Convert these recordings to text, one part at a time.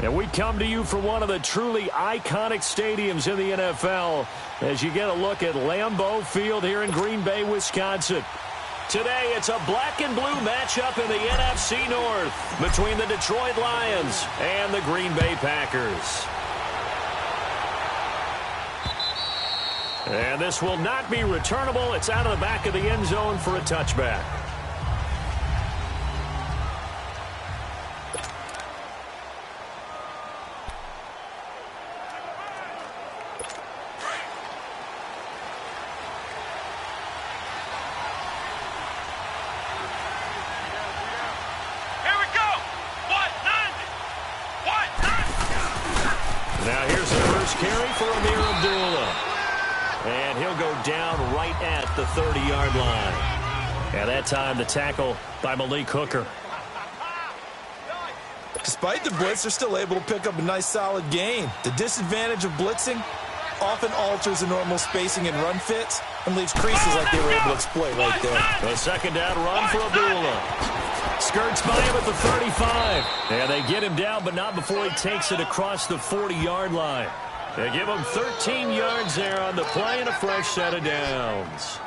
And we come to you from one of the truly iconic stadiums in the NFL as you get a look at Lambeau Field here in Green Bay, Wisconsin. Today, it's a black and blue matchup in the NFC North between the Detroit Lions and the Green Bay Packers. And this will not be returnable. It's out of the back of the end zone for a touchback. Now here's the first carry for Amir Abdullah. And he'll go down right at the 30-yard line. And that time the tackle by Malik Hooker. Despite the blitz, they're still able to pick up a nice solid gain. The disadvantage of blitzing often alters the normal spacing and run fits and leaves creases like they were able to exploit right there. The second down run for Abdullah. Skirts by him at the 35. And they get him down, but not before he takes it across the 40-yard line. They give him 13 yards there on the play and a fresh set of downs.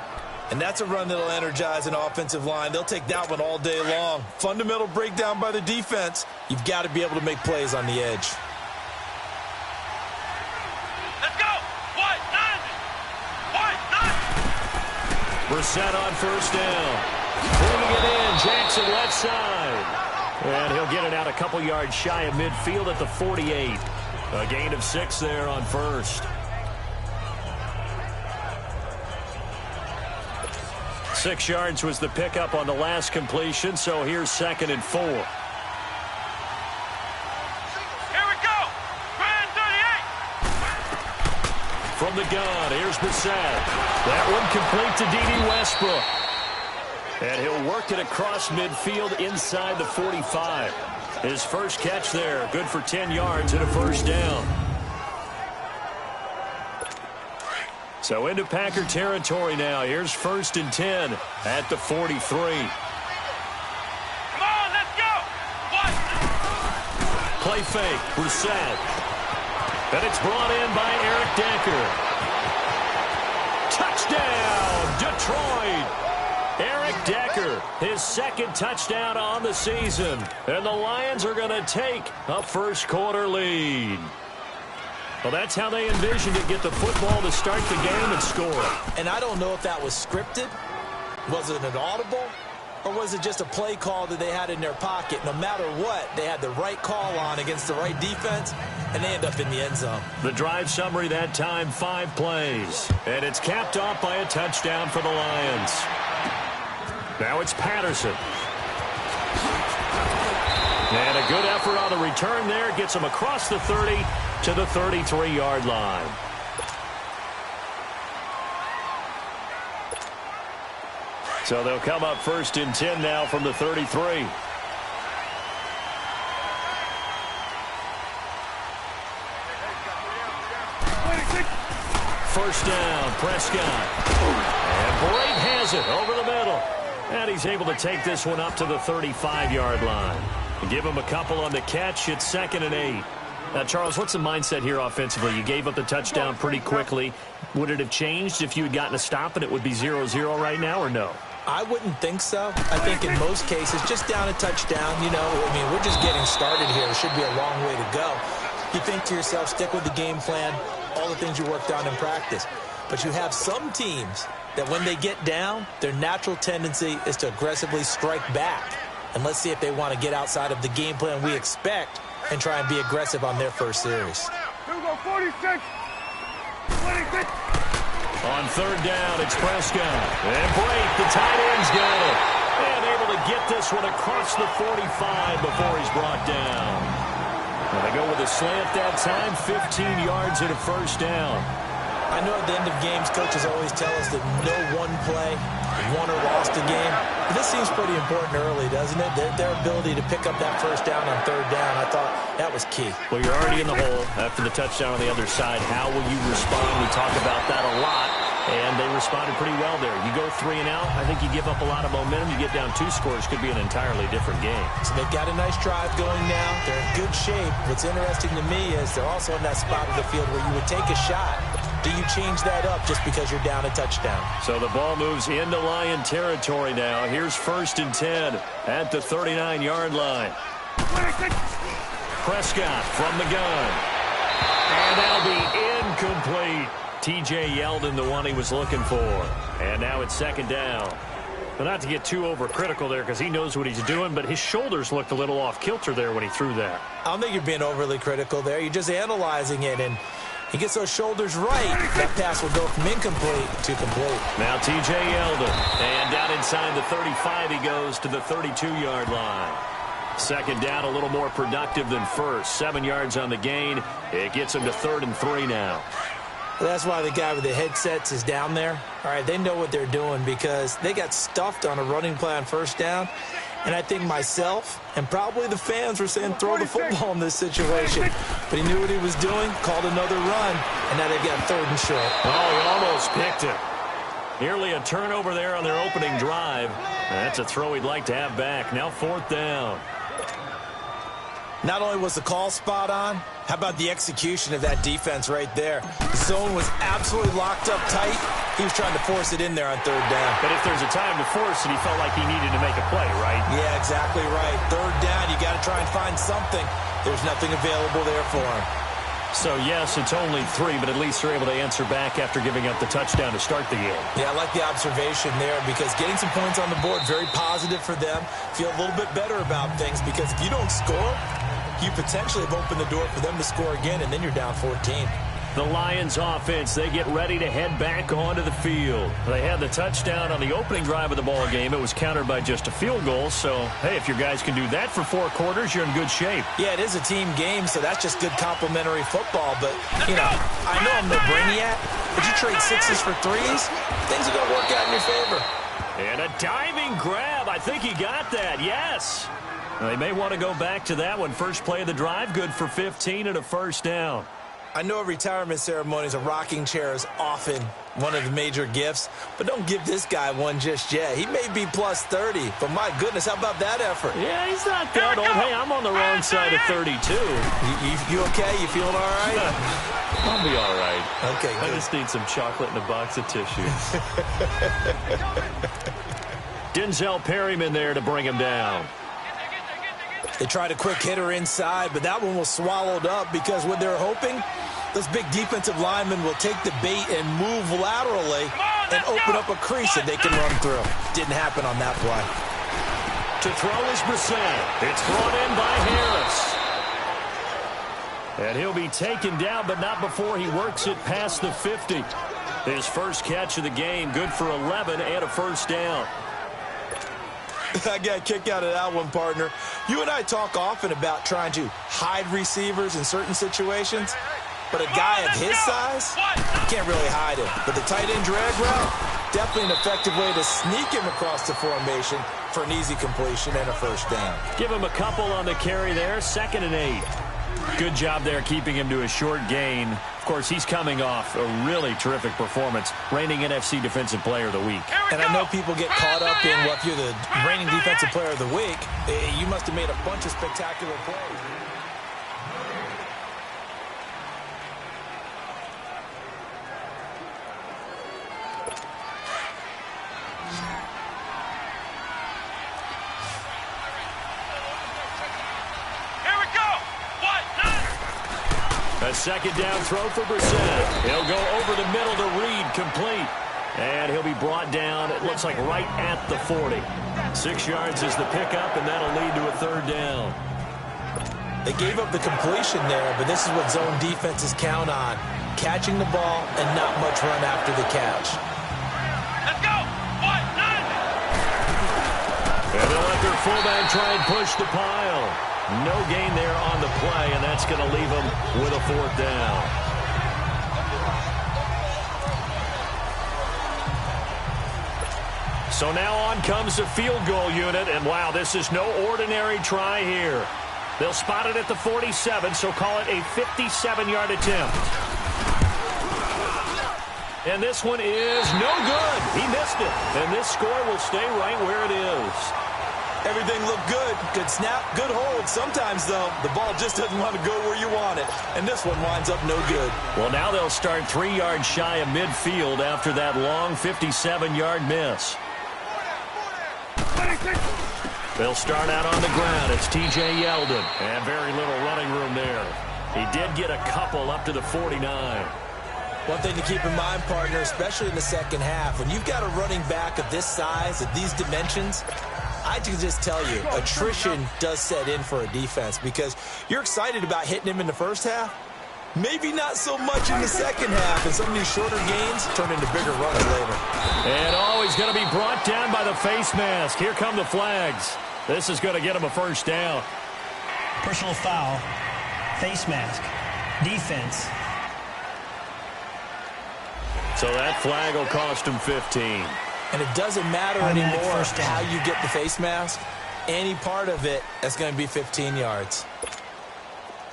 And that's a run that'll energize an offensive line. They'll take that one all day long. Fundamental breakdown by the defense. You've got to be able to make plays on the edge. Let's go! Brissett on first down. Bringing it in, Jackson left side. And he'll get it out a couple yards shy of midfield at the 48. A gain of 6 there on first. 6 yards was the pickup on the last completion, so here's 2nd and 4. Here we go! Grand 38! From the gun, here's Brissett. That one complete to D.D. Westbrook. And he'll work it across midfield inside the 45. His first catch there, good for 10 yards and a first down. So into Packer territory now. Here's 1st and 10 at the 43. Come on, let's go! Play fake, Brissett. And it's brought in by Eric Decker. Touchdown, Detroit! Eric Decker, his 2nd touchdown on the season. And the Lions are going to take a first-quarter lead. Well, that's how they envisioned it, get the football to start the game and score. And I don't know if that was scripted. Was it an audible? Or was it just a play call that they had in their pocket? No matter what, they had the right call on against the right defense, and they end up in the end zone. The drive summary that time, 5 plays. And it's capped off by a touchdown for the Lions. Now it's Patterson. And a good effort on the return there. Gets him across the 30 to the 33-yard line. So they'll come up 1st and 10 now from the 33. First down, Prescott. And Brate has it over the middle. And he's able to take this one up to the 35-yard line. Give him a couple on the catch. It's 2nd and 8. Now, Charles, what's the mindset here offensively? You gave up the touchdown pretty quickly. Would it have changed if you had gotten a stop and it would be 0-0 right now, or no? I wouldn't think so. I think in most cases, just down a touchdown, you know, I mean, we're just getting started here. It should be a long way to go. You think to yourself, stick with the game plan, all the things you worked on in practice. But you have some teams that when they get down, their natural tendency is to aggressively strike back. And let's see if they want to get outside of the game plan we expect and try and be aggressive on their first series. Here we go, 46! 26! On 3rd down, it's Prescott. And Brate, the tight end's got it. And able to get this one across the 45 before he's brought down. And they go with a slant that time, 15 yards and a first down. I know at the end of games, coaches always tell us that no one play won or lost a game. But this seems pretty important early, doesn't it? Their ability to pick up that first down on 3rd down, I thought that was key. Well, you're already in the hole after the touchdown on the other side. How will you respond? We talk about that a lot. And they responded pretty well there. You go 3 and out, I think you give up a lot of momentum. You get down 2 scores, could be an entirely different game. So they've got a nice drive going now. They're in good shape. What's interesting to me is they're also in that spot of the field where you would take a shot. Do you change that up just because you're down a touchdown? So the ball moves into Lion territory now. Here's 1st and 10 at the 39-yard line. Prescott from the gun. And that'll be incomplete. T.J. Yeldon, the one he was looking for. And now it's 2nd down. But not to get too overcritical there because he knows what he's doing, but his shoulders looked a little off kilter there when he threw that. I don't think you're being overly critical there. You're just analyzing it, and he gets those shoulders right. That pass will go from incomplete to complete. Now T.J. Yeldon. And down inside the 35 he goes to the 32-yard line. 2nd down, a little more productive than first. 7 yards on the gain. It gets him to 3rd and 3 now. Well, that's why the guy with the headsets is down there. All right, they know what they're doing because they got stuffed on a running play on 1st down. And I think myself and probably the fans were saying throw the football in this situation. But he knew what he was doing, called another run, and now they've got 3rd and short. Oh, he almost picked it. Nearly a turnover there on their opening drive. That's a throw he'd like to have back. Now 4th down. Not only was the call spot on, how about the execution of that defense right there? The zone was absolutely locked up tight. He was trying to force it in there on 3rd down. But if there's a time to force it, he felt like he needed to make a play, right? Yeah, exactly right. 3rd down, you got to try and find something. There's nothing available there for him. So, yes, it's only 3, but at least they're able to answer back after giving up the touchdown to start the game. Yeah, I like the observation there because getting some points on the board, very positive for them. Feel a little bit better about things because if you don't score, you potentially have opened the door for them to score again, and then you're down 14. The Lions offense, they get ready to head back onto the field. They had the touchdown on the opening drive of the ball game. It was countered by just a field goal. So, hey, if your guys can do that for 4 quarters, you're in good shape. Yeah, it is a team game, so that's just good complimentary football. But, you know, I know I'm no brainiac, but you trade 6s for 3s, things are going to work out in your favor. And a diving grab. I think he got that, yes. They may want to go back to that one. First play of the drive, good for 15 and a 1st down. I know at retirement ceremonies, a rocking chair is often one of the major gifts, but don't give this guy one just yet. He may be plus 30, but my goodness, how about that effort? Yeah, he's not that old. Hey, I'm on the wrong side of 32. You okay? You feeling all right? I'll be all right. Okay, good. I just need some chocolate and a box of tissues. Denzel Perryman there to bring him down. They tried a quick hitter inside, but that one was swallowed up because what they're hoping, those big defensive linemen will take the bait and move laterally and open up a crease that they can run through. Didn't happen on that play. To throw is Brissett. It's brought in by Harris. And he'll be taken down, but not before he works it past the 50. His first catch of the game, good for 11 and a 1st down. I got a kick out of that one, partner. You and I talk often about trying to hide receivers in certain situations, but a guy of his size, you can't really hide him. But the tight end drag route, definitely an effective way to sneak him across the formation for an easy completion and a 1st down. Give him a couple on the carry there, 2nd and 8. Good job there keeping him to a short gain. Of course, he's coming off a really terrific performance, reigning NFC Defensive Player of the Week. And I know people get caught up in, well, if you're the reigning Defensive Player of the Week, you must have made a bunch of spectacular plays. A 2nd down throw for Brissett. He'll go over the middle to Reed, complete. And he'll be brought down, it looks like right at the 40. 6 yards is the pickup, and that'll lead to a 3rd down. They gave up the completion there, but this is what zone defenses count on. Catching the ball and not much run after the catch. Let's go! 1-9! And they'll let their fullback try and push the pile. No gain there on the play, and that's going to leave them with a 4th down. So now on comes the field goal unit, and wow, this is no ordinary try here. They'll spot it at the 47, so call it a 57-yard attempt. And this one is no good. He missed it. And this score will stay right where it is. Everything looked good. Good snap, good hold. Sometimes, though, the ball just doesn't want to go where you want it. And this one winds up no good. Well, now they'll start 3 yards shy of midfield after that long 57-yard miss. They'll start out on the ground. It's T.J. Yeldon. And very little running room there. He did get a couple up to the 49. One thing to keep in mind, partner, especially in the second half, when you've got a running back of this size, of these dimensions, I can just tell you, attrition does set in for a defense because you're excited about hitting him in the first half. Maybe not so much in the second half, and some of these shorter gains turn into bigger runs later. And always going to be brought down by the face mask. Here come the flags. This is going to get him a first down. Personal foul, face mask, defense. So that flag will cost him 15. And it doesn't matter anymore how you get the face mask. Any part of it, that's going to be 15 yards.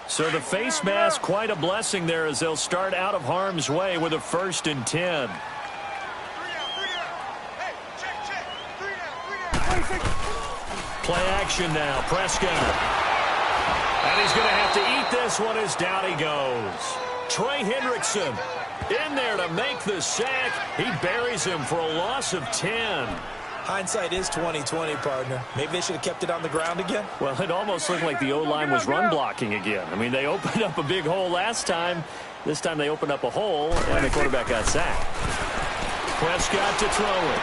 So the face mask, quite a blessing there as they'll start out of harm's way with a 1st and 10. Play action now. Prescott. And he's going to have to eat this one as down he goes. Trey Hendrickson in there to make the sack. He buries him for a loss of 10. Hindsight is 20/20, partner. Maybe they should have kept it on the ground again. Well, it almost looked like the O-line was run blocking again. I mean, they opened up a big hole last time. This time they opened up a hole, and the quarterback got sacked. Prescott to throw it.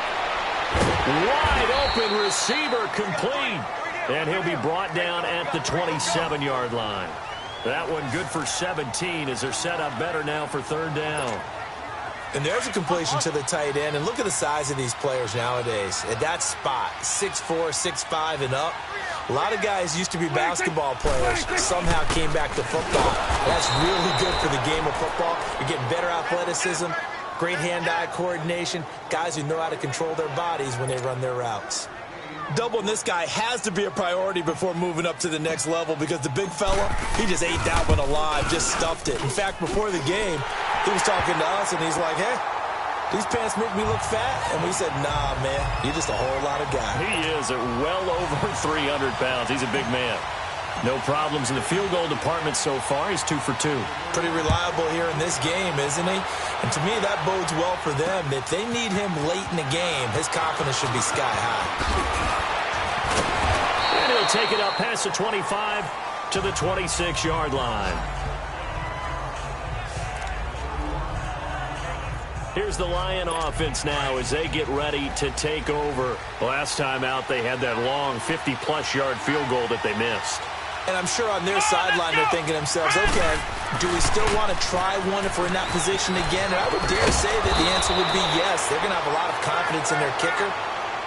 Wide open receiver complete. And he'll be brought down at the 27-yard line. That one good for 17 as they're set up better now for 3rd down. And there's a completion to the tight end. And look at the size of these players nowadays. At that spot, 6'4", 6'5", and up. A lot of guys used to be basketball players. Somehow came back to football. That's really good for the game of football. You're getting better athleticism, great hand-eye coordination, guys who know how to control their bodies when they run their routes. Doubling this guy has to be a priority before moving up to the next level because the big fella, he just ate that one alive, just stuffed it. In fact, before the game, he was talking to us, and he's like, hey, these pants make me look fat. And we said, nah, man, you're just a whole lot of guy. He is at well over 300 pounds. He's a big man. No problems in the field goal department so far. He's 2 for 2. Pretty reliable here in this game, isn't he? And to me, that bodes well for them. If they need him late in the game, his confidence should be sky high. And he'll take it up past the 25 to the 26-yard line. Here's the Lion offense now as they get ready to take over. Last time out, they had that long 50-plus yard field goal that they missed. And I'm sure on their sideline they're thinking to themselves, okay, do we still want to try one if we're in that position again? And I would dare say that the answer would be yes. They're going to have a lot of confidence in their kicker.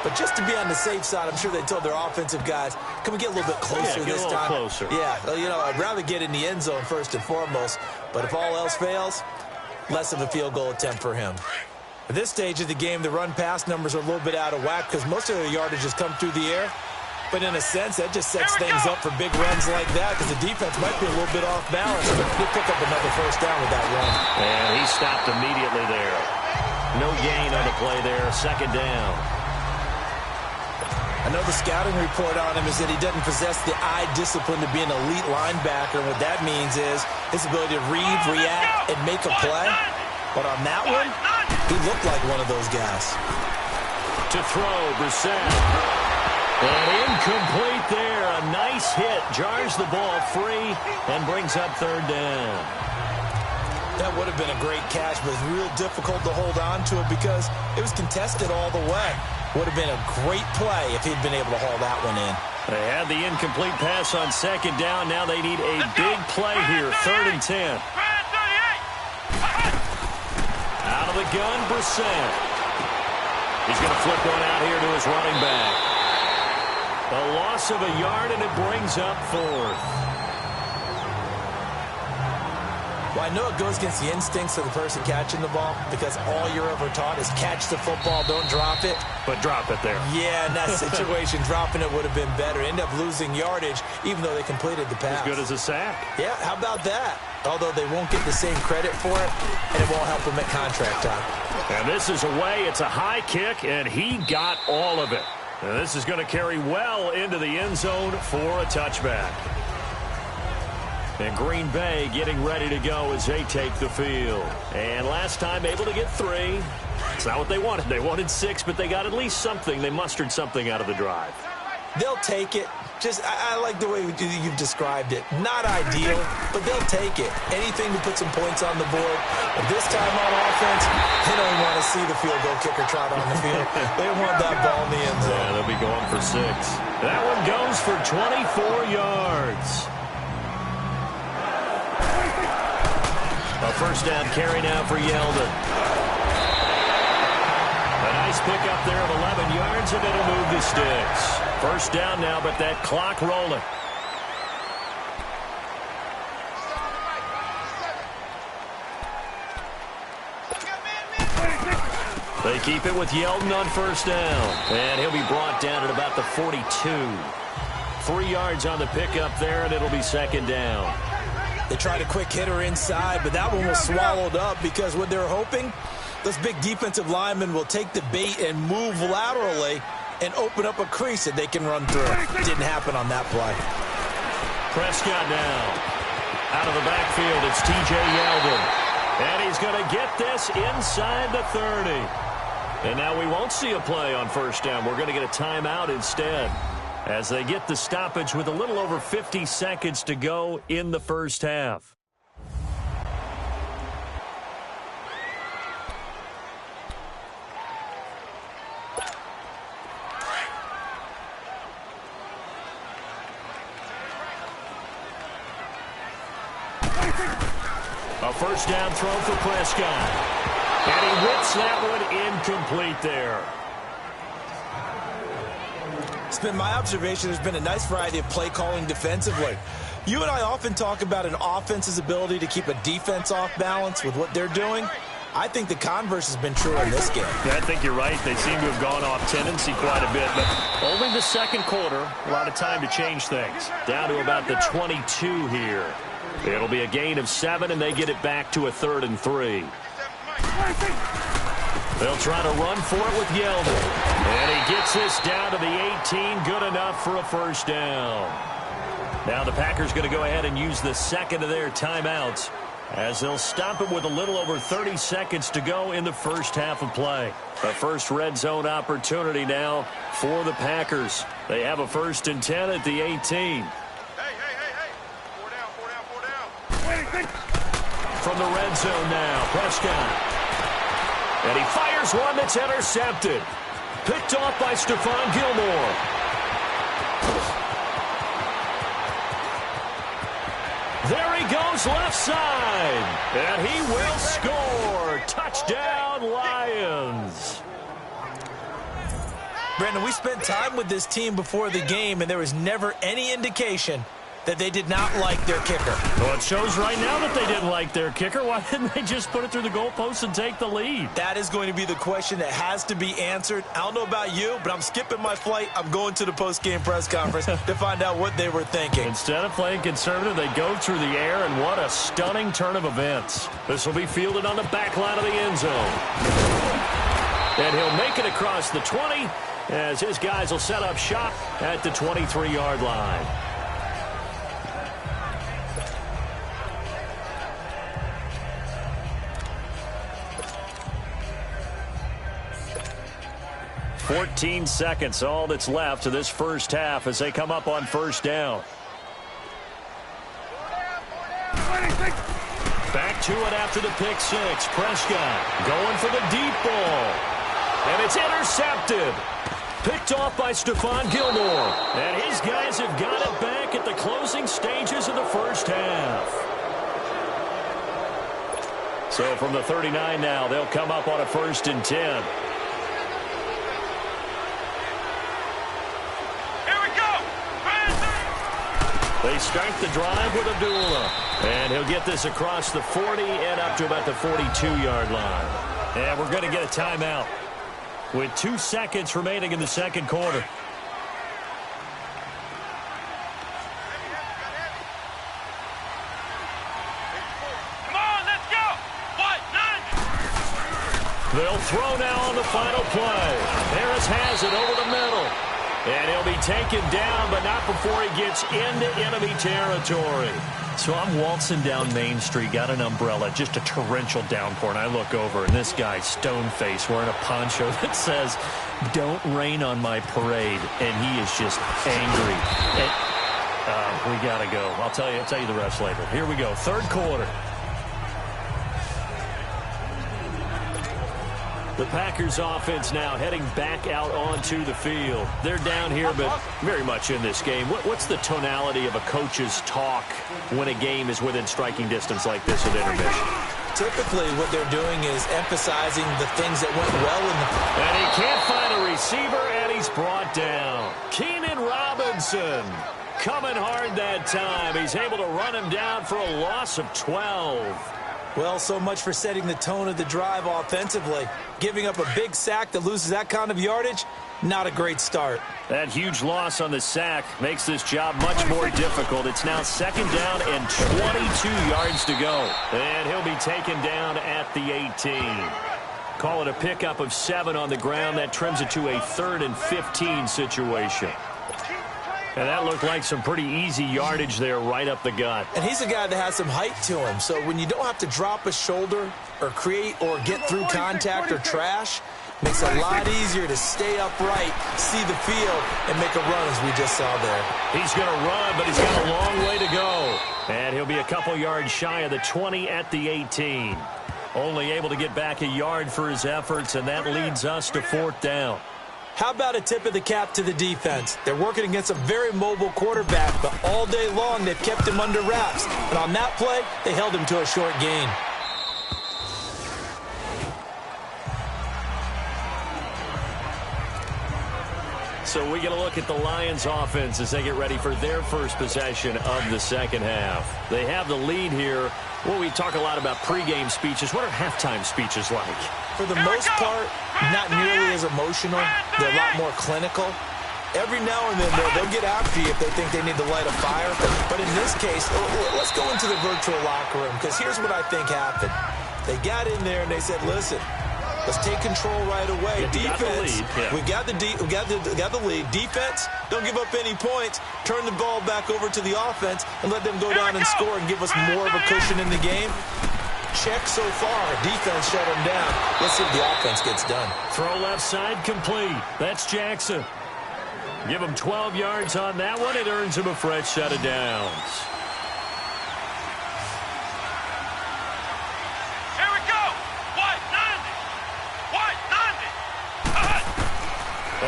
But just to be on the safe side, I'm sure they told their offensive guys, can we get a little bit closer this time? Closer. Yeah, well, you know, I'd rather get in the end zone first and foremost. But if all else fails, less of a field goal attempt for him. At this stage of the game, the run-pass numbers are a little bit out of whack because most of their yardage has come through the air. But in a sense, that just sets things up for big runs like that because the defense might be a little bit off balance. But they'll pick up another first down with that run. And he stopped immediately there. No gain on the play there. 2nd down. I know the scouting report on him is that he doesn't possess the eye discipline to be an elite linebacker. And what that means is his ability to read, react, and make a play. But on that one, he looked like one of those guys. To throw, Brissett. And incomplete there. A nice hit. Jars the ball free and brings up 3rd down. That would have been a great catch, but it's real difficult to hold on to it because it was contested all the way. Would have been a great play if he'd been able to haul that one in. They had the incomplete pass on 2nd down. Now they need a big play here. 3rd and 10. Out of the gun, Brissett. He's going to flip one out here to his running back. A loss of a yard, and it brings up 4th. Well, I know it goes against the instincts of the person catching the ball because all you're ever taught is catch the football, don't drop it. But drop it there. Yeah, in that situation, dropping it would have been better. End up losing yardage, even though they completed the pass. As good as a sack. Yeah, how about that? Although they won't get the same credit for it, and it won't help them at contract time. And this is away. It's a high kick, and he got all of it. And this is going to carry well into the end zone for a touchback. And Green Bay getting ready to go as they take the field. And last time able to get 3. It's not what they wanted. They wanted 6, but they got at least something. They mustered something out of the drive. They'll take it. I like the way you've described it. Not ideal, but they'll take it. Anything to put some points on the board. But this time on offense, they don't want to see the field goal kicker trot on the field. They want that ball in the end zone. Yeah, they'll be going for 6. That one goes for 24 yards. A first down carry now for Yeldon. A nice pickup there of 11 yards, and it'll move the sticks. First down now, but that clock rolling. They keep it with Yeldon on first down. And he'll be brought down at about the 42. 3 yards on the pickup there, and it'll be second down. They tried a quick hitter inside, but that one was swallowed up because what they're hoping, those big defensive linemen will take the bait and move laterally and open up a crease that they can run through. Didn't happen on that play. Prescott now. Out of the backfield, it's T.J. Yeldon. And he's going to get this inside the 30. And now we won't see a play on first down. We're going to get a timeout instead as they get the stoppage with a little over 50 seconds to go in the first half. A first down throw for Prescott. And he whips that one incomplete there. It's been my observation there's been a nice variety of play calling defensively. You and I often talk about an offense's ability to keep a defense off balance with what they're doing. I think the converse has been true in this game. Yeah, I think you're right. They seem to have gone off tendency quite a bit, but only the second quarter. A lot of time to change things. Down to about the 22 here. It'll be a gain of 7, and they get it back to a 3rd and 3. They'll try to run for it with Yeldon. And he gets this down to the 18. Good enough for a first down. Now the Packers going to go ahead and use the second of their timeouts as they'll stop it with a little over 30 seconds to go in the first half of play. The first red zone opportunity now for the Packers. They have a 1st and 10 at the 18. From the red zone now, Prescott. And he fires one that's intercepted. Picked off by Stephon Gilmore. There he goes left side. And he will score. Touchdown, Lions. Brandon, we spent time with this team before the game, and there was never any indication that they did not like their kicker. Well, it shows right now that they didn't like their kicker. Why didn't they just put it through the goalpost and take the lead? That is going to be the question that has to be answered. I don't know about you, but I'm skipping my flight. I'm going to the post-game press conference to find out what they were thinking. Instead of playing conservative, they go through the air, and what a stunning turn of events. This will be fielded on the back line of the end zone. And he'll make it across the 20 as his guys will set up shop at the 23-yard line. $14 seconds, all that's left of this first half as they come up on first down. Back to it after the pick six. Prescott going for the deep ball. And it's intercepted. Picked off by Stephon Gilmore. And his guys have got it back at the closing stages of the first half. So from the 39 now, they'll come up on a 1st and 10. They start the drive with Abdullah. And he'll get this across the 40 and up to about the 42-yard line. And we're going to get a timeout with 2 seconds remaining in the second quarter. They'll throw now on the final play. Harris has it over the middle. And he'll be taken down, but not before he gets into enemy territory. So I'm waltzing down Main Street, got an umbrella, just a torrential downpour, and I look over, and this guy's stone-faced wearing a poncho that says, "Don't rain on my parade," and he is just angry. And, we got to go. I'll tell you the rest later. Here we go, third quarter. The Packers offense now heading back out onto the field. They're down here, but very much in this game. What's the tonality of a coach's talk when a game is within striking distance like this at intermission? Typically, what they're doing is emphasizing the things that went well in the... And he can't find a receiver, and he's brought down. Keenan Robinson coming hard that time. He's able to run him down for a loss of 12. Well, so much for setting the tone of the drive offensively. Giving up a big sack that loses that kind of yardage, not a great start. That huge loss on the sack makes this job much more difficult. It's now second down and 22 yards to go. And he'll be taken down at the 18. Call it a pickup of 7 on the ground. That trims it to a 3rd and 15 situation. And that looked like some pretty easy yardage there right up the gut. And he's a guy that has some height to him. So when you don't have to drop a shoulder or create or get through contact or trash, makes it a lot easier to stay upright, see the field, and make a run as we just saw there. He's going to run, but he's got a long way to go. And he'll be a couple yards shy of the 20 at the 18. Only able to get back a yard for his efforts, and that leads us to 4th down. How about a tip of the cap to the defense? They're working against a very mobile quarterback, but all day long they've kept him under wraps. And on that play, they held him to a short gain. So we get a look at the Lions offense as they get ready for their first possession of the second half. They have the lead here. Well, we talk a lot about pregame speeches. What are halftime speeches like? For the most part, not nearly as emotional. They're a lot more clinical. Every now and then, they'll get after you if they think they need to light a fire. But in this case, let's go into the virtual locker room, because here's what I think happened. They got in there and they said, listen, let's take control right away. Defense, we got the lead. Defense, don't give up any points. Turn the ball back over to the offense and let them go down and score and give us more of a cushion in the game. Check so far. Defense shut them down. Let's see if the offense gets done. Throw left side complete. That's Jackson. Give him 12 yards on that one. It earns him a fresh set of downs. Here we go. White 90.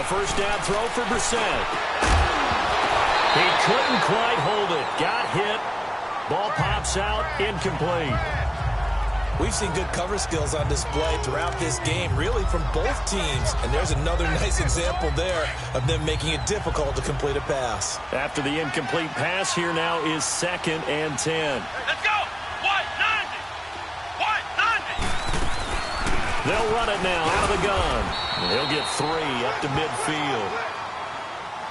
A first down throw for Brissett. He couldn't quite hold it. Got hit. Ball pops out. Incomplete. We've seen good cover skills on display throughout this game, really from both teams. And there's another nice example there of them making it difficult to complete a pass. After the incomplete pass, here now is 2nd and 10. Let's go. White 90. White 90. They'll run it now out of the gun. And he'll get 3 up to midfield.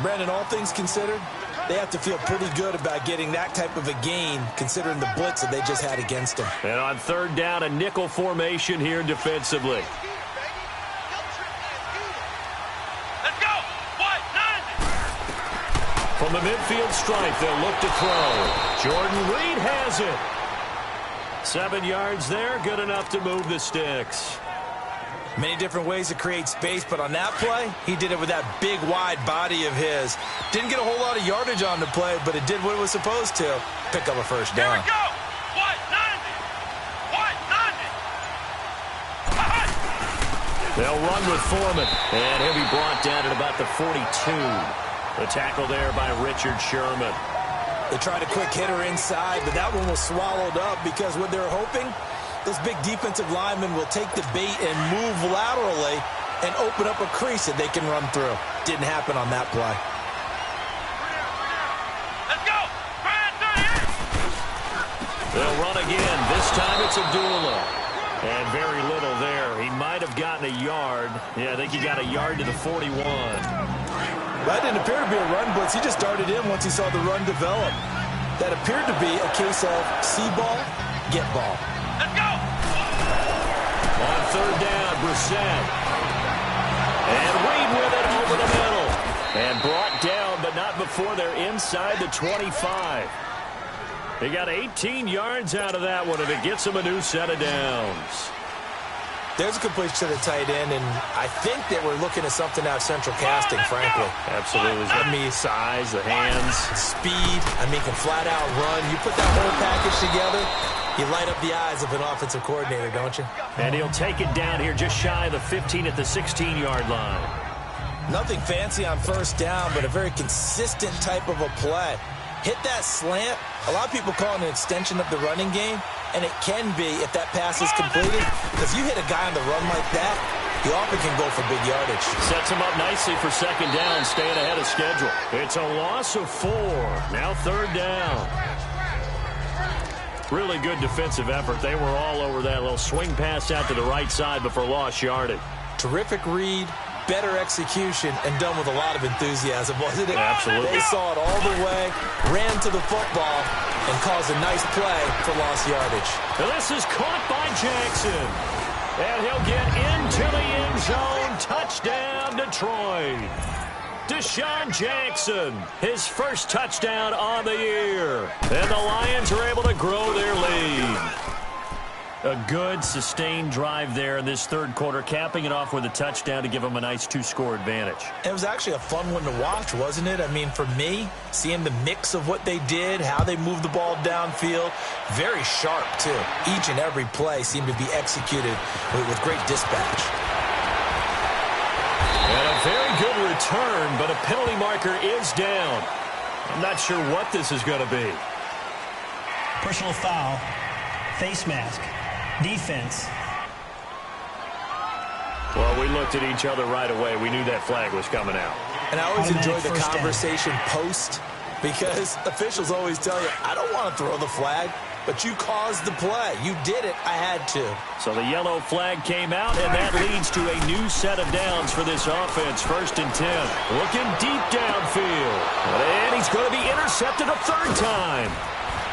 Brandon, all things considered, they have to feel pretty good about getting that type of a gain, considering the blitz that they just had against them. And on 3rd down, a nickel formation here defensively. Let's go. White 90. From the midfield stripe, they'll look to throw. Jordan Reed has it. 7 yards there, good enough to move the sticks. Many different ways to create space, but on that play, he did it with that big, wide body of his. Didn't get a whole lot of yardage on the play, but it did what it was supposed to. Pick up a first down. Here we go. White 90. White 90. They'll run with Foreman, and he'll be brought down at about the 42. The tackle there by Richard Sherman. They tried a quick hitter inside, but that one was swallowed up because what they're hoping, those big defensive linemen will take the bait and move laterally and open up a crease that they can run through. Didn't happen on that play. Let's go. again. This time it's Abdullah. And very little there. He might have gotten a yard. Yeah, I think he got a yard to the 41. That didn't appear to be a run blitz. He just darted in once he saw the run develop. That appeared to be a case of see ball, get ball. Let's go! On third down, Brissett. And Reed with it over the middle. And brought down, but not before they're inside the 25. They got 18 yards out of that one, and it gets them a new set of downs. There's a completion to the tight end, and I think that we're looking at something out of central casting, frankly. Absolutely. I mean, size, the hands. Speed. I mean, can flat out run. You put that whole package together, you light up the eyes of an offensive coordinator, don't you? And he'll take it down here just shy of the 15 at the 16-yard line. Nothing fancy on first down, but a very consistent type of a play. Hit that slant. A lot of people call it an extension of the running game, and it can be if that pass is completed, because you hit a guy on the run like that, he often can go for big yardage. Sets him up nicely for second down, staying ahead of schedule. It's a loss of 4. Now third down. Really good defensive effort. They were all over that little swing pass out to the right side before lost yardage. Terrific read, better execution, and done with a lot of enthusiasm, wasn't it? Absolutely. They saw it all the way, ran to the football, and caused a nice play for lost yardage. And this is caught by Jackson. And he'll get into the end zone. Touchdown, Detroit. Deshaun Jackson, his first touchdown on the year. And the Lions are able to grow their lead. A good, sustained drive there in this third quarter, capping it off with a touchdown to give them a nice 2-score advantage. It was actually a fun one to watch, wasn't it? I mean, for me, seeing the mix of what they did, how they moved the ball downfield, very sharp, too. Each and every play seemed to be executed with great dispatch. And a very good return, but a penalty marker is down. I'm not sure what this is going to be. Personal foul, face mask. Defense. Well, we looked at each other right away. We knew that flag was coming out. And I always enjoy the first conversation post, because officials always tell you, I don't want to throw the flag, but you caused the play. You did it. I had to. So the yellow flag came out, and that leads to a new set of downs for this offense. 1st and 10. Looking deep downfield. And he's going to be intercepted a third time.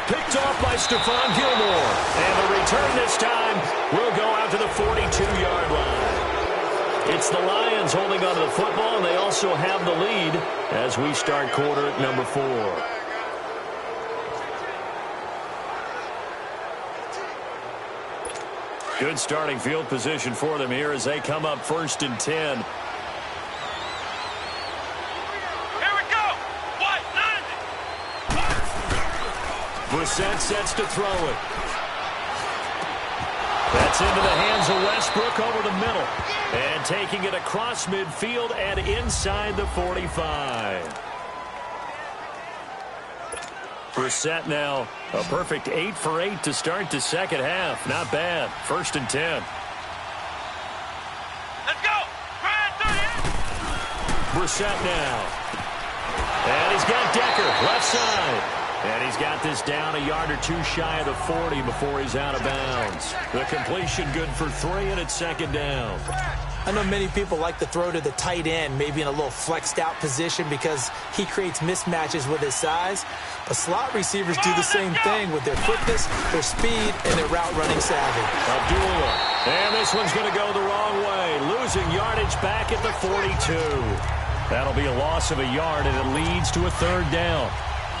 Picked off by Stephon Gilmore. And the return this time will go out to the 42-yard line. It's the Lions holding onto the football, and they also have the lead as we start quarter number 4. Good starting field position for them here as they come up 1st and 10. Brissett sets to throw it. That's into the hands of Westbrook over the middle. And taking it across midfield and inside the 45. Brissett now a perfect 8 for 8 to start the second half. Not bad. 1st and 10. Let's go! Brissett now. And he's got Decker left side. And he's got this down a yard or 2 shy of the 40 before he's out of bounds. The completion good for 3, and it's second down. I know many people like to throw to the tight end, maybe in a little flexed out position because he creates mismatches with his size. But slot receivers do the same thing with their quickness, their speed, and their route running savvy. Abdullah. And this one's going to go the wrong way. Losing yardage back at the 42. That'll be a loss of a yard, and it leads to a third down.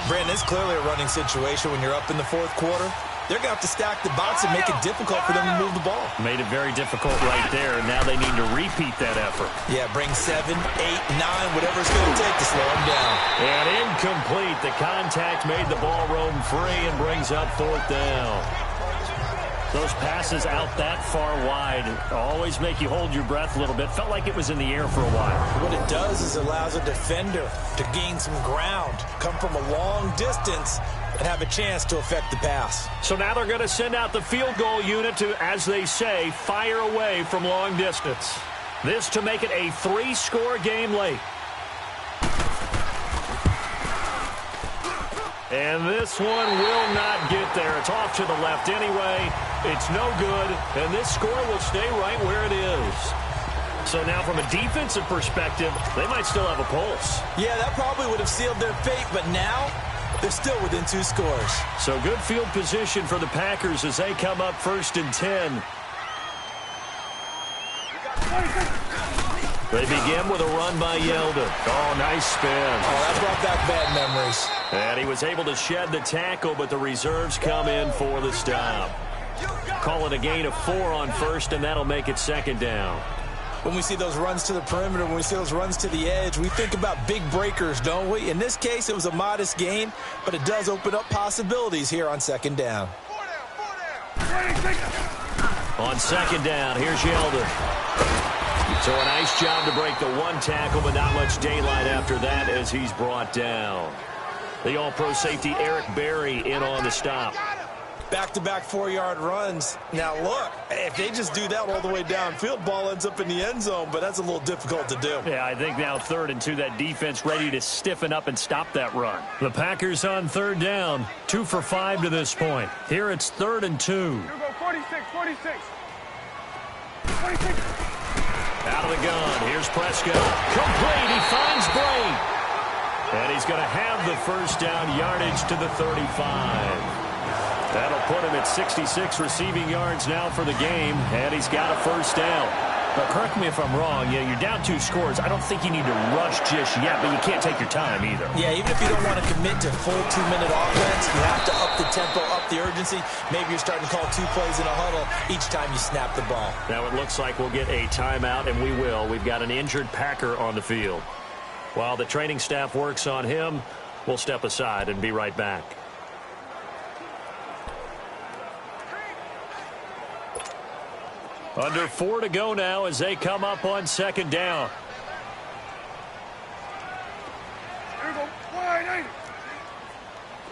Brandon, it's clearly a running situation when you're up in the 4th quarter. They're going to have to stack the box and make it difficult for them to move the ball. Made it very difficult right there, and now they need to repeat that effort. Yeah, bring 7, 8, 9, whatever it's going to take to slow them down. And incomplete. The contact made the ball roam free and brings up 4th down. Those passes out that far wide always make you hold your breath a little bit. Felt like it was in the air for a while. What it does is it allows a defender to gain some ground, come from a long distance, and have a chance to affect the pass. So now they're going to send out the field goal unit to, as they say, fire away from long distance. This to make it a 3-score game late. And this one will not get there. It's off to the left anyway. It's no good, and this score will stay right where it is. So now from a defensive perspective, they might still have a pulse. Yeah, that probably would have sealed their fate, but now they're still within 2 scores. So good field position for the Packers as they come up 1st and 10. They begin with a run by Yeldon. Oh, nice spin. Oh, that brought back bad memories. And he was able to shed the tackle, but the reserves come in for the stop. Call it a gain of 4 on 1st, and that'll make it 2nd down. When we see those runs to the perimeter, when we see those runs to the edge, we think about big breakers, don't we? In this case, it was a modest gain, but it does open up possibilities here on 2nd down. On 2nd down, here's Yeldon. So a nice job to break the 1 tackle, but not much daylight after that as he's brought down. The all-pro safety Eric Berry in on the stop. Back-to-back 4-yard runs. Now, look, if they just do that all the way downfield, ball ends up in the end zone, but that's a little difficult to do. Yeah, I think now 3rd and 2, that defense ready to stiffen up and stop that run. The Packers on 3rd down, 2 for 5 to this point. Here it's 3rd and 2. You go 46, 46. 46. Out of the gun, here's Prescott. Complete, he finds Bray. And he's going to have the 1st down yardage to the 35. That'll put him at 66 receiving yards now for the game, and he's got a 1st down. But correct me if I'm wrong, you're down 2 scores. I don't think you need to rush just yet, but you can't take your time either. Yeah, even if you don't want to commit to full 2-minute offense, you have to up the tempo, up the urgency. Maybe you're starting to call 2 plays in a huddle each time you snap the ball. Now it looks like we'll get a timeout, and we will. We've got an injured Packer on the field. While the training staff works on him, we'll step aside and be right back. Under 4 to go now as they come up on 2nd down. Here we go, 180.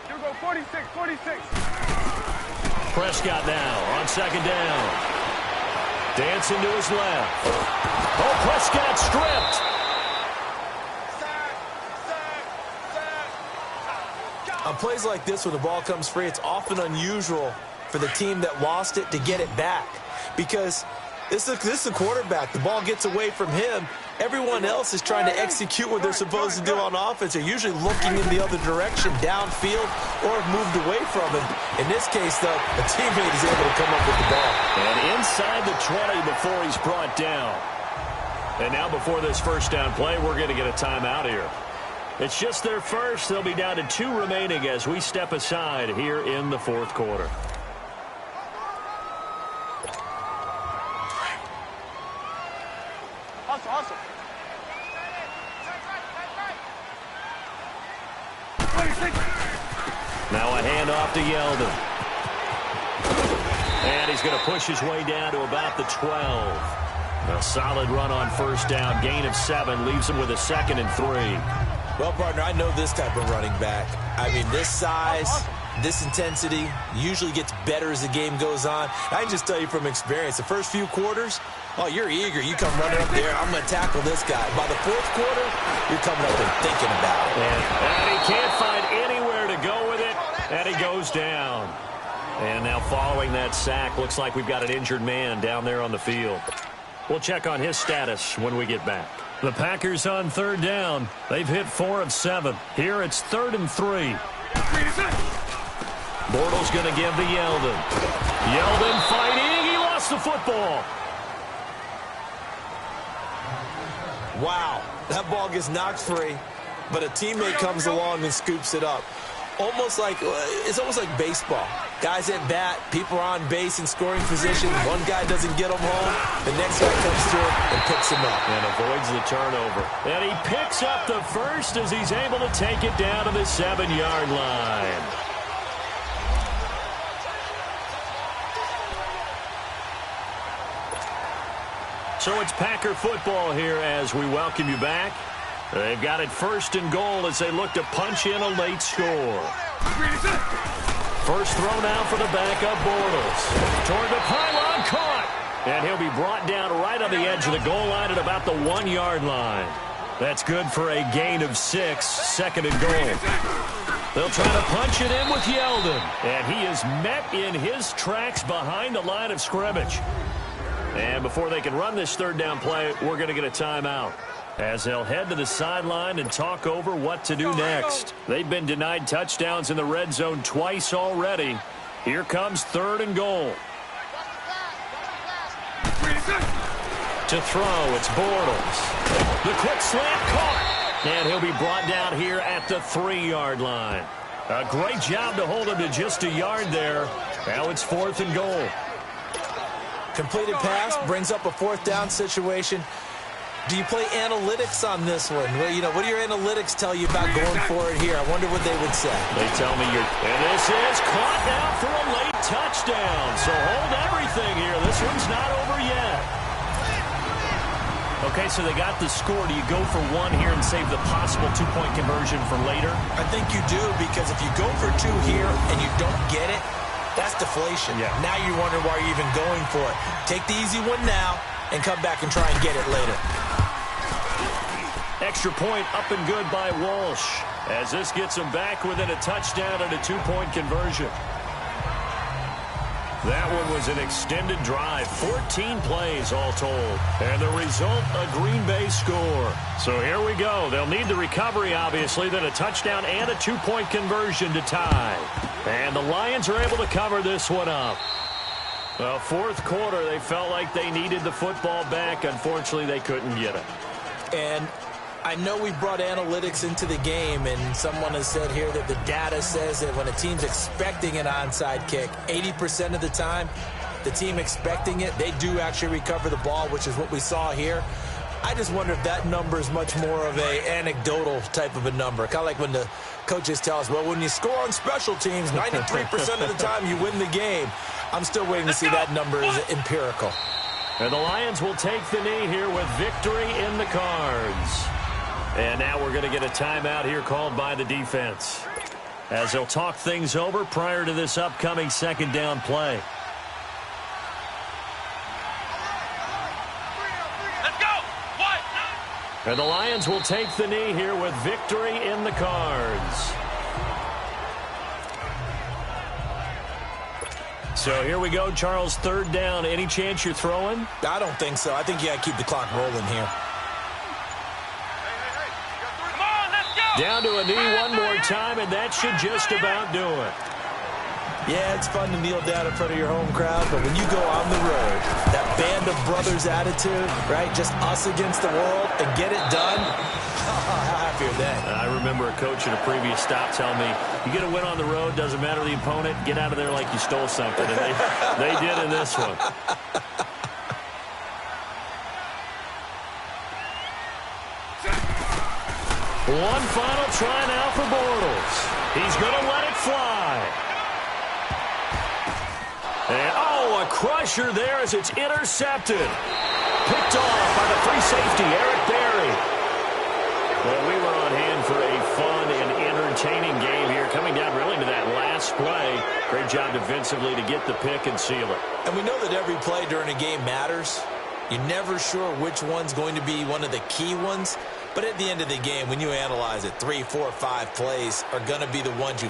Here we go, 46, 46. Prescott now on 2nd down. Dancing to his left. Oh, Prescott stripped. On plays like this where the ball comes free, it's often unusual for the team that lost it to get it back. Because this is a quarterback. The ball gets away from him. Everyone else is trying to execute what they're supposed to do on offense. They're usually looking in the other direction, downfield, or have moved away from him. In this case, though, a teammate is able to come up with the ball. And inside the 20 before he's brought down. And now before this 1st down play, we're going to get a timeout here. It's just their 1st. They'll be down to 2 remaining as we step aside here in the 4th quarter. Hustle. Now a handoff to Yeldon. And he's going to push his way down to about the 12. A solid run on 1st down. Gain of 7 leaves him with a 2nd and 3. Well, partner, I know this type of running back. I mean, this size, this intensity usually gets better as the game goes on. I can just tell you from experience, the first few quarters, oh, you're eager. You come running up there. I'm going to tackle this guy. By the 4th quarter, you're coming up and thinking about it. And he can't find anywhere to go with it, and he goes down. And now following that sack, looks like we've got an injured man down there on the field. We'll check on his status when we get back. The Packers on 3rd down. They've hit 4 of 7. Here it's 3rd and 3. Bortles going to give to Yeldon. Yeldon fighting. He lost the football. Wow, that ball gets knocked free, but a teammate comes along and scoops it up. It's almost like baseball. Guys at bat, people are on base in scoring position. One guy doesn't get him home. The next guy comes through and picks him up. And avoids the turnover. And he picks up the 1st as he's able to take it down to the 7-yard line. So it's Packer football here as we welcome you back. They've got it 1st and goal as they look to punch in a late score. First throw now for the backup Bortles. Toward the pylon, caught. And he'll be brought down right on the edge of the goal line at about the 1-yard line. That's good for a gain of 6, 2nd and goal. They'll try to punch it in with Yeldon. And he is met in his tracks behind the line of scrimmage. And before they can run this third down play, we're going to get a timeout, as they'll head to the sideline and talk over what to do next. They've been denied touchdowns in the red zone twice already. Here comes 3rd and goal. To throw, it's Bortles. The quick slant caught. And he'll be brought down here at the 3-yard line. A great job to hold him to just a yard there. Now it's 4th and goal. Completed pass brings up a 4th down situation. Do you play analytics on this one? Well, you know, what do your analytics tell you about going for it here? I wonder what they would say. They tell me you're... And this is caught now for a late touchdown. So hold everything here. This one's not over yet. Okay, so they got the score. Do you go for one here and save the possible 2-point conversion for later? I think you do, because if you go for 2 here and you don't get it, that's deflation. Yeah. Now you wonder why you're even going for it. Take the easy one now and come back and try and get it later. Extra point up and good by Walsh, as this gets him back within a touchdown and a 2-point conversion. That one was an extended drive, 14 plays all told. And the result, a Green Bay score. So here we go. They'll need the recovery, obviously, then a touchdown and a 2-point conversion to tie. And the Lions are able to cover this one up. Well, 4th quarter, they felt like they needed the football back. Unfortunately, they couldn't get it. And I know we brought analytics into the game, and someone has said here that the data says that when a team's expecting an onside kick, 80% of the time, the team expecting it, they do actually recover the ball, which is what we saw here. I just wonder if that number is much more of a anecdotal type of a number. Kind of like when the coaches tell us, well, when you score on special teams, 93% of the time you win the game. I'm still waiting to see that number is empirical. And the Lions will take the knee here with victory in the cards. And now we're going to get a timeout here called by the defense, as they'll talk things over prior to this upcoming 2nd down play. Let's go! What? And the Lions will take the knee here with victory in the cards. So here we go, Charles, 3rd down. Any chance you're throwing? I don't think so. I think you got to keep the clock rolling here. Down to a knee one more time, and that should just about do it. Yeah, it's fun to kneel down in front of your home crowd, but when you go on the road, that band of brothers attitude, right, just us against the world, and get it done, how happy are they? I remember a coach at a previous stop telling me, you get a win on the road, doesn't matter the opponent, get out of there like you stole something, and they did in this one. One final try now for Bortles. He's going to let it fly. And, oh, a crusher there as it's intercepted. Picked off by the free safety, Eric Berry. Well, we were on hand for a fun and entertaining game here, coming down really to that last play. Great job defensively to get the pick and seal it. And we know that every play during a game matters. You're never sure which one's going to be one of the key ones. But at the end of the game, when you analyze it, 3, 4, 5 plays are going to be the ones you